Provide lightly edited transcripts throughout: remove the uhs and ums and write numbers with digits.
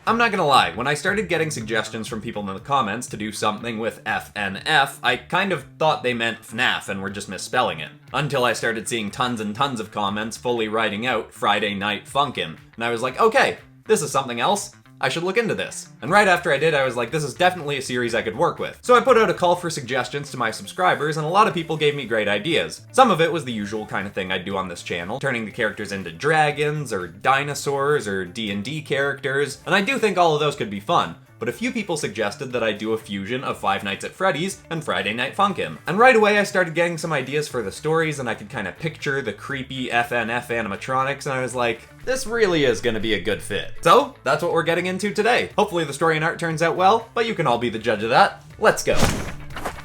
I'm not gonna lie, when I started getting suggestions from people in the comments to do something with FNF, I kind of thought they meant FNAF and were just misspelling it. Until I started seeing tons and tons of comments fully writing out Friday Night Funkin', and I was like, okay, this is something else. I should look into this. And right after I did, I was like, this is definitely a series I could work with. So I put out a call for suggestions to my subscribers, and a lot of people gave me great ideas. Some of it was the usual kind of thing I'd do on this channel, turning the characters into dragons, or dinosaurs, or D&D characters, and I do think all of those could be fun. But a few people suggested that I do a fusion of Five Nights at Freddy's and Friday Night Funkin'. And right away I started getting some ideas for the stories, and I could kind of picture the creepy FNF animatronics, and I was like, this really is gonna be a good fit. So, that's what we're getting into today. Hopefully the story and art turns out well, but you can all be the judge of that. Let's go.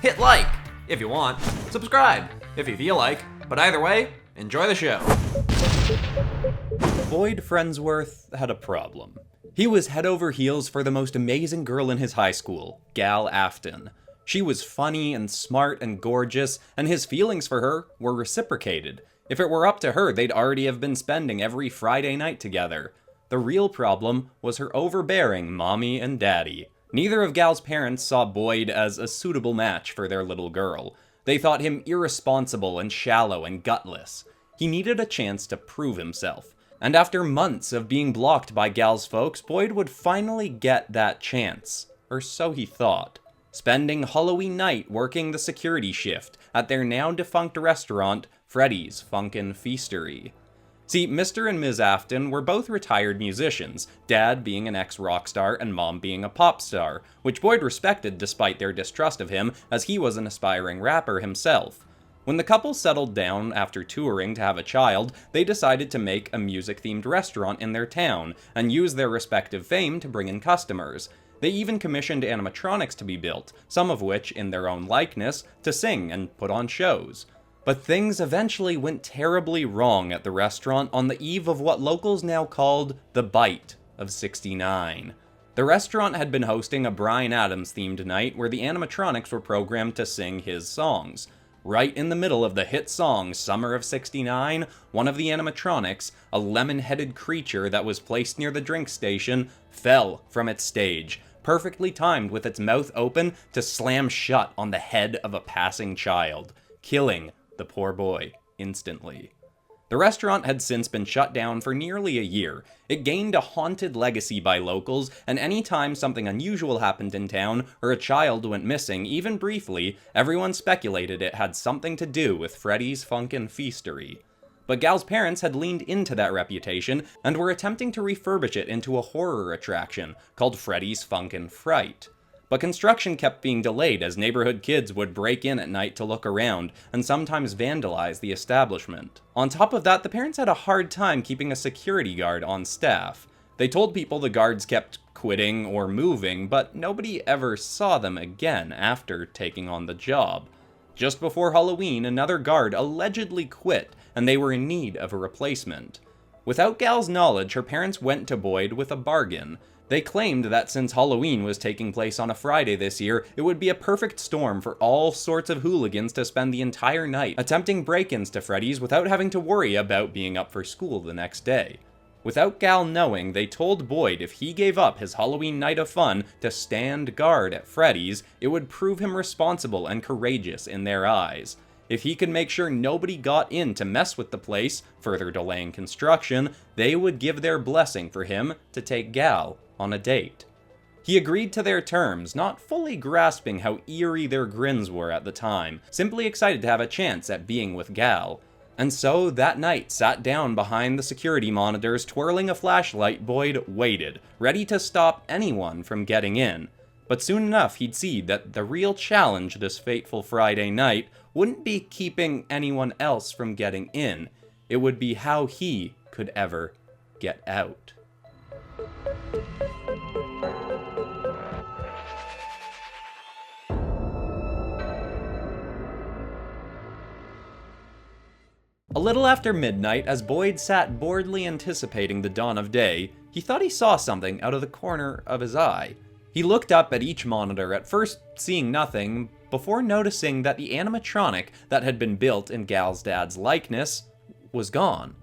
Hit like, if you want. Subscribe, if you feel like. But either way, enjoy the show. Boyd Friendsworth had a problem. He was head over heels for the most amazing girl in his high school, Gal Afton. She was funny and smart and gorgeous, and his feelings for her were reciprocated. If it were up to her, they'd already have been spending every Friday night together. The real problem was her overbearing mommy and daddy. Neither of Gal's parents saw Boyd as a suitable match for their little girl. They thought him irresponsible and shallow and gutless. He needed a chance to prove himself. And after months of being blocked by Gal's folks, Boyd would finally get that chance. Or so he thought. Spending Halloween night working the security shift at their now defunct restaurant, Freddy's Funkin' Fiestery. See, Mr. and Ms. Afton were both retired musicians, Dad being an ex-rock star and Mom being a pop star, which Boyd respected despite their distrust of him, as he was an aspiring rapper himself. When the couple settled down after touring to have a child, they decided to make a music-themed restaurant in their town, and use their respective fame to bring in customers. They even commissioned animatronics to be built, some of which, in their own likeness, to sing and put on shows. But things eventually went terribly wrong at the restaurant on the eve of what locals now called the Bite of '69. The restaurant had been hosting a Bryan Adams-themed night where the animatronics were programmed to sing his songs. Right in the middle of the hit song Summer of '69, one of the animatronics, a lemon-headed creature that was placed near the drink station, fell from its stage, perfectly timed with its mouth open to slam shut on the head of a passing child, killing the poor boy instantly. The restaurant had since been shut down for nearly a year. It gained a haunted legacy by locals, and any time something unusual happened in town, or a child went missing, even briefly, everyone speculated it had something to do with Freddy's Funkin' Fiestery. But Gal's parents had leaned into that reputation, and were attempting to refurbish it into a horror attraction, called Freddy's Funkin' Fright. But construction kept being delayed as neighborhood kids would break in at night to look around, and sometimes vandalize the establishment. On top of that, the parents had a hard time keeping a security guard on staff. They told people the guards kept quitting or moving, but nobody ever saw them again after taking on the job. Just before Halloween, another guard allegedly quit, and they were in need of a replacement. Without Gal's knowledge, her parents went to Boyd with a bargain. They claimed that since Halloween was taking place on a Friday this year, it would be a perfect storm for all sorts of hooligans to spend the entire night attempting break-ins to Freddy's without having to worry about being up for school the next day. Without Gal knowing, they told Boyd if he gave up his Halloween night of fun to stand guard at Freddy's, it would prove him responsible and courageous in their eyes. If he could make sure nobody got in to mess with the place, further delaying construction, they would give their blessing for him to take Gal on a date. He agreed to their terms, not fully grasping how eerie their grins were at the time, simply excited to have a chance at being with Gal. And so, that night, sat down behind the security monitors, twirling a flashlight, Boyd waited, ready to stop anyone from getting in. But soon enough, he'd see that the real challenge this fateful Friday night wouldn't be keeping anyone else from getting in. It would be how he could ever get out. A little after midnight, as Boyd sat boredly anticipating the dawn of day, he thought he saw something out of the corner of his eye. He looked up at each monitor, at first seeing nothing, before noticing that the animatronic that had been built in Gal's dad's likeness was gone.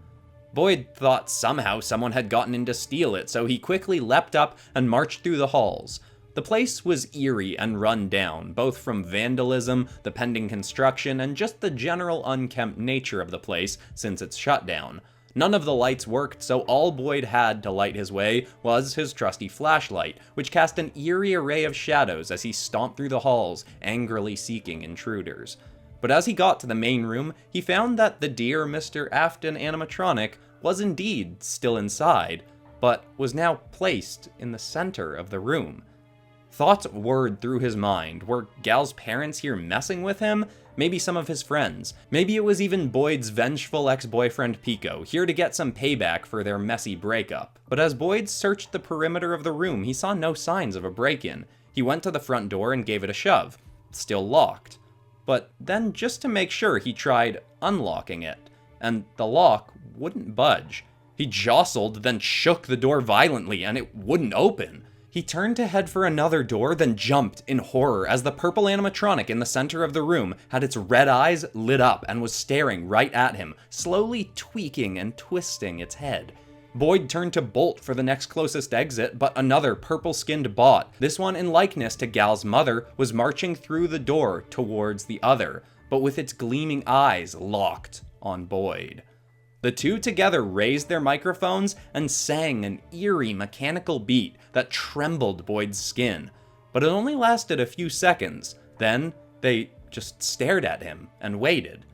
Boyd thought somehow someone had gotten in to steal it, so he quickly leapt up and marched through the halls. The place was eerie and run down, both from vandalism, the pending construction, and just the general unkempt nature of the place since its shutdown. None of the lights worked, so all Boyd had to light his way was his trusty flashlight, which cast an eerie array of shadows as he stomped through the halls, angrily seeking intruders. But as he got to the main room, he found that the dear Mr. Afton animatronic was indeed still inside, but was now placed in the center of the room. Thoughts whirred through his mind. Were Gal's parents here messing with him? Maybe some of his friends. Maybe it was even Boyd's vengeful ex-boyfriend Pico, here to get some payback for their messy breakup. But as Boyd searched the perimeter of the room, he saw no signs of a break-in. He went to the front door and gave it a shove. Still locked. But then, just to make sure, he tried unlocking it, and the lock wouldn't budge. He jostled, then shook the door violently, and it wouldn't open. He turned to head for another door, then jumped in horror as the purple animatronic in the center of the room had its red eyes lit up and was staring right at him, slowly tweaking and twisting its head. Boyd turned to bolt for the next closest exit, but another purple-skinned bot, this one in likeness to Gal's mother, was marching through the door towards the other, but with its gleaming eyes locked on Boyd. The two together raised their microphones and sang an eerie mechanical beat that trembled Boyd's skin, but it only lasted a few seconds. Then they just stared at him and waited.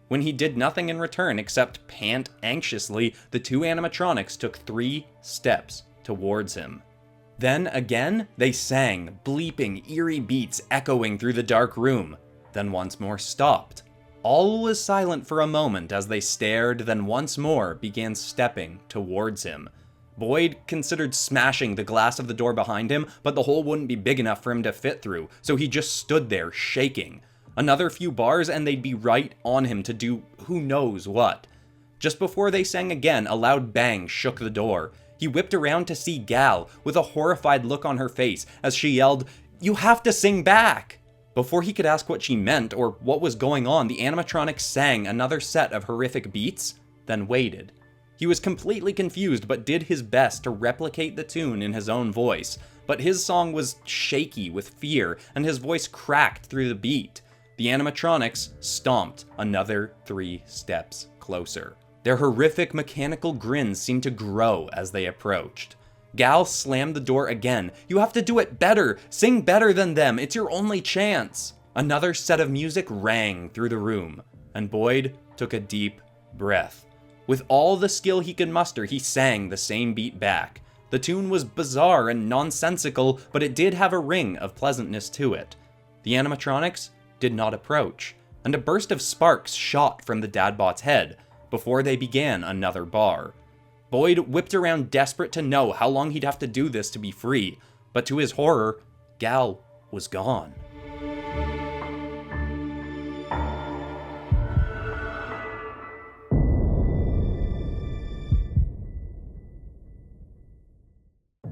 When he did nothing in return except pant anxiously, the two animatronics took 3 steps towards him. Then again, they sang, bleeping, eerie beats echoing through the dark room, then once more stopped. All was silent for a moment as they stared, then once more began stepping towards him. Boyd considered smashing the glass of the door behind him, but the hole wouldn't be big enough for him to fit through, so he just stood there, shaking. Another few bars and they'd be right on him to do who knows what. Just before they sang again, a loud bang shook the door. He whipped around to see Gal, with a horrified look on her face, as she yelled, "You have to sing back!" Before he could ask what she meant or what was going on, the animatronic sang another set of horrific beats, then waited. He was completely confused, but did his best to replicate the tune in his own voice. But his song was shaky with fear, and his voice cracked through the beat. The animatronics stomped another 3 steps closer. Their horrific mechanical grins seemed to grow as they approached. Gal slammed the door again. "You have to do it better! Sing better than them! It's your only chance!" Another set of music rang through the room, and Boyd took a deep breath. With all the skill he could muster, he sang the same beat back. The tune was bizarre and nonsensical, but it did have a ring of pleasantness to it. The animatronics did not approach, and a burst of sparks shot from the Dadbot's head before they began another bar. Boyd whipped around, desperate to know how long he'd have to do this to be free, but to his horror, Gal was gone.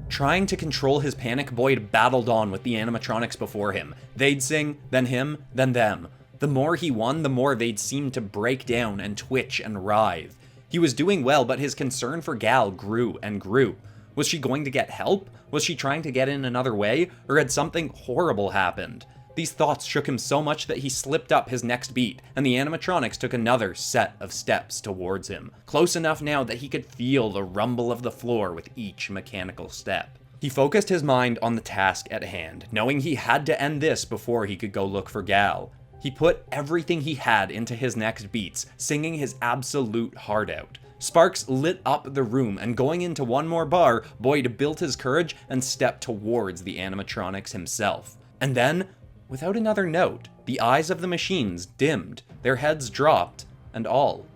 Trying to control his panic, Boyd battled on with the animatronics before him. They'd sing, then him, then them. The more he won, the more they'd seem to break down and twitch and writhe. He was doing well, but his concern for Gal grew and grew. Was she going to get help? Was she trying to get in another way? Or had something horrible happened? These thoughts shook him so much that he slipped up his next beat, and the animatronics took another set of steps towards him, close enough now that he could feel the rumble of the floor with each mechanical step. He focused his mind on the task at hand, knowing he had to end this before he could go look for Gal. He put everything he had into his next beats, singing his absolute heart out. Sparks lit up the room, and going into one more bar, Boyd built his courage and stepped towards the animatronics himself. And then, without another note, the eyes of the machines dimmed, their heads dropped, and all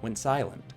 went silent.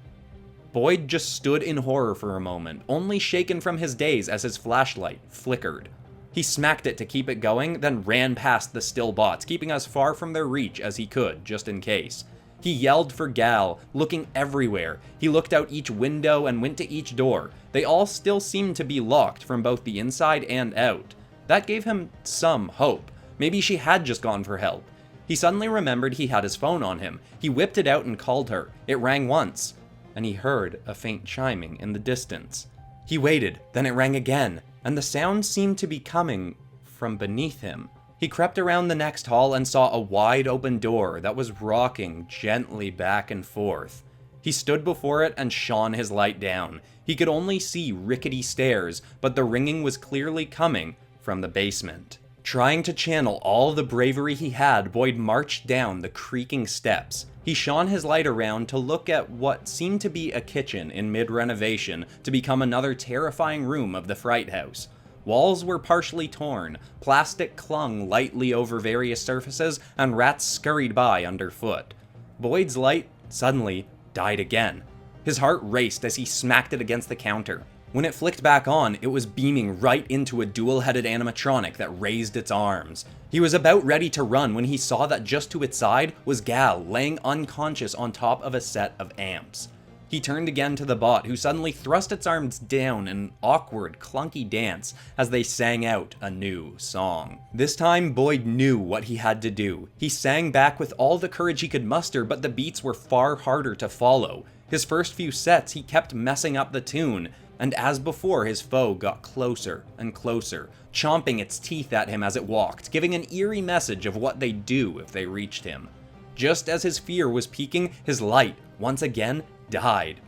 Boyd just stood in horror for a moment, only shaken from his daze as his flashlight flickered. He smacked it to keep it going, then ran past the still bots, keeping as far from their reach as he could, just in case. He yelled for Gal, looking everywhere. He looked out each window and went to each door. They all still seemed to be locked from both the inside and out. That gave him some hope. Maybe she had just gone for help. He suddenly remembered he had his phone on him. He whipped it out and called her. It rang once, and he heard a faint chiming in the distance. He waited, then it rang again, and the sound seemed to be coming from beneath him. He crept around the next hall and saw a wide open door that was rocking gently back and forth. He stood before it and shone his light down. He could only see rickety stairs, but the ringing was clearly coming from the basement. Trying to channel all the bravery he had, Boyd marched down the creaking steps. He shone his light around to look at what seemed to be a kitchen in mid-renovation to become another terrifying room of the Fright House. Walls were partially torn, plastic clung lightly over various surfaces, and rats scurried by underfoot. Boyd's light suddenly died again. His heart raced as he smacked it against the counter. When it flicked back on, it was beaming right into a dual-headed animatronic that raised its arms. He was about ready to run when he saw that just to its side was Gal laying unconscious on top of a set of amps. He turned again to the bot, who suddenly thrust its arms down in an awkward, clunky dance as they sang out a new song. This time, Boyd knew what he had to do. He sang back with all the courage he could muster, but the beats were far harder to follow. His first few sets, he kept messing up the tune, and as before, his foe got closer and closer, chomping its teeth at him as it walked, giving an eerie message of what they'd do if they reached him. Just as his fear was peaking, his light, once again, died.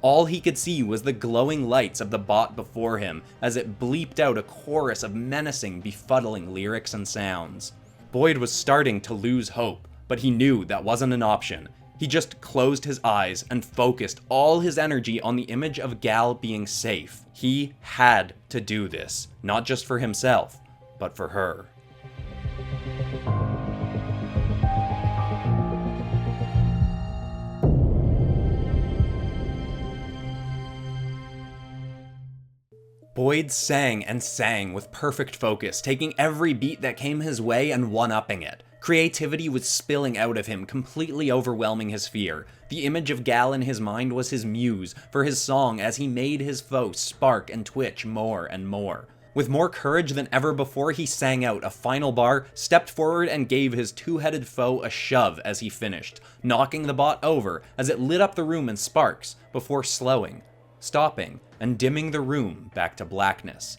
All he could see was the glowing lights of the bot before him as it bleeped out a chorus of menacing, befuddling lyrics and sounds. Boyd was starting to lose hope, but he knew that wasn't an option. He just closed his eyes and focused all his energy on the image of Gal being safe. He had to do this, not just for himself, but for her. Boyd sang and sang with perfect focus, taking every beat that came his way and one-upping it. Creativity was spilling out of him, completely overwhelming his fear. The image of Gal in his mind was his muse for his song as he made his foe spark and twitch more and more. With more courage than ever before, he sang out a final bar, stepped forward, and gave his two-headed foe a shove as he finished, knocking the bot over as it lit up the room in sparks before slowing, stopping, and dimming the room back to blackness.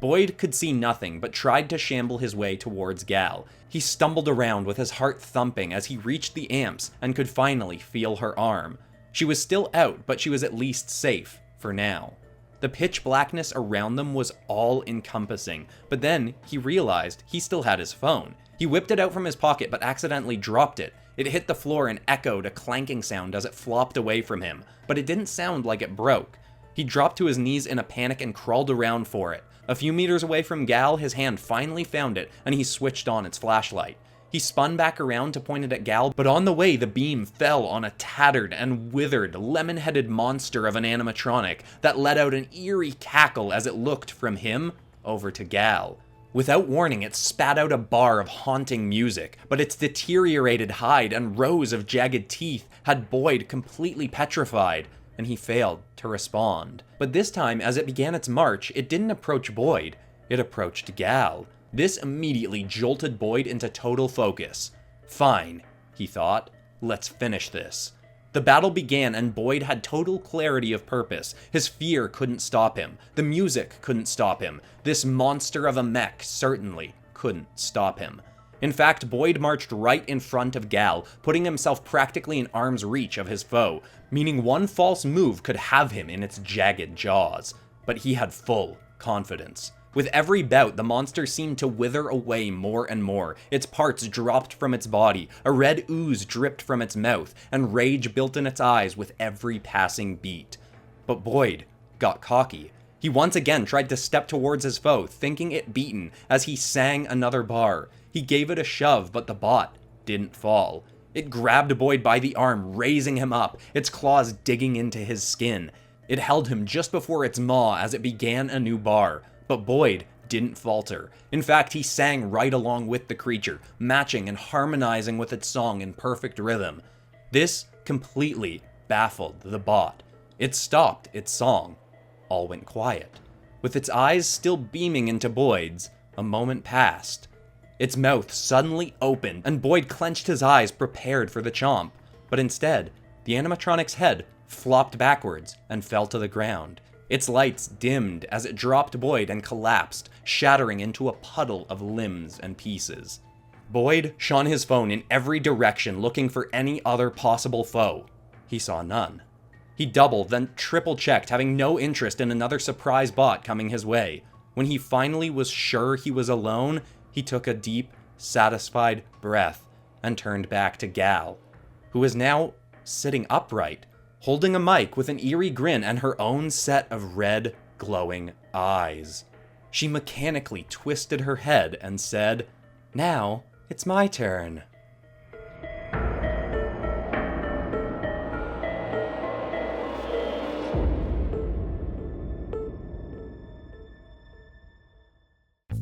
Boyd could see nothing, but tried to shamble his way towards Gal. He stumbled around with his heart thumping as he reached the amps and could finally feel her arm. She was still out, but she was at least safe, for now. The pitch blackness around them was all-encompassing, but then he realized he still had his phone. He whipped it out from his pocket, but accidentally dropped it. It hit the floor and echoed a clanking sound as it flopped away from him, but it didn't sound like it broke. He dropped to his knees in a panic and crawled around for it. A few meters away from Gal, his hand finally found it, and he switched on its flashlight. He spun back around to point it at Gal, but on the way the beam fell on a tattered and withered, lemon-headed monster of an animatronic that let out an eerie cackle as it looked from him over to Gal. Without warning, it spat out a bar of haunting music, but its deteriorated hide and rows of jagged teeth had Boyd completely petrified, and he failed to respond. But this time, as it began its march, it didn't approach Boyd, it approached Gal. This immediately jolted Boyd into total focus. Fine, he thought, let's finish this. The battle began and Boyd had total clarity of purpose. His fear couldn't stop him. The music couldn't stop him. This monster of a mech certainly couldn't stop him. In fact, Boyd marched right in front of Gal, putting himself practically in arm's reach of his foe, meaning one false move could have him in its jagged jaws. But he had full confidence. With every bout, the monster seemed to wither away more and more. Its parts dropped from its body, a red ooze dripped from its mouth, and rage built in its eyes with every passing beat. But Boyd got cocky. He once again tried to step towards his foe, thinking it beaten, as he sang another bar. He gave it a shove, but the bot didn't fall. It grabbed Boyd by the arm, raising him up, its claws digging into his skin. It held him just before its maw as it began a new bar. But Boyd didn't falter. In fact, he sang right along with the creature, matching and harmonizing with its song in perfect rhythm. This completely baffled the bot. It stopped its song. All went quiet. With its eyes still beaming into Boyd's, a moment passed. Its mouth suddenly opened, and Boyd clenched his eyes, prepared for the chomp. But instead, the animatronic's head flopped backwards and fell to the ground. Its lights dimmed as it dropped Boyd and collapsed, shattering into a puddle of limbs and pieces. Boyd shone his phone in every direction looking for any other possible foe. He saw none. He double, then triple checked, having no interest in another surprise bot coming his way. When he finally was sure he was alone, he took a deep, satisfied breath and turned back to Gal, who was now sitting upright, holding a mic with an eerie grin and her own set of red, glowing eyes. She mechanically twisted her head and said, "Now, it's my turn."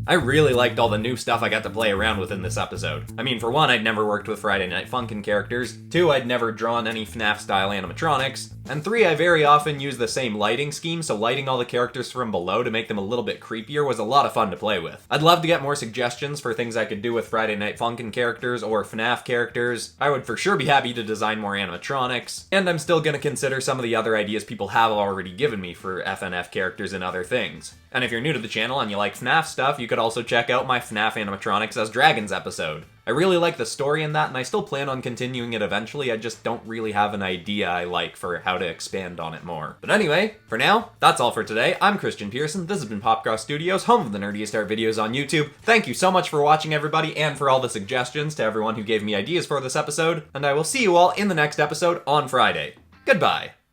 I really liked all the new stuff I got to play around with in this episode. I mean, for one, I'd never worked with Friday Night Funkin' characters, 2, I'd never drawn any FNAF-style animatronics, and 3, I very often use the same lighting scheme, so lighting all the characters from below to make them a little bit creepier was a lot of fun to play with. I'd love to get more suggestions for things I could do with Friday Night Funkin' characters or FNAF characters. I would for sure be happy to design more animatronics, and I'm still gonna consider some of the other ideas people have already given me for FNF characters and other things. And if you're new to the channel and you like FNAF stuff, you could also check out my FNAF Animatronics as Dragons episode. I really like the story in that, and I still plan on continuing it eventually, I just don't really have an idea I like for how to expand on it more. But anyway, for now, that's all for today. I'm Christian Pearson, this has been PopCross Studios, home of the nerdiest art videos on YouTube. Thank you so much for watching, everybody, and for all the suggestions to everyone who gave me ideas for this episode, and I will see you all in the next episode on Friday. Goodbye!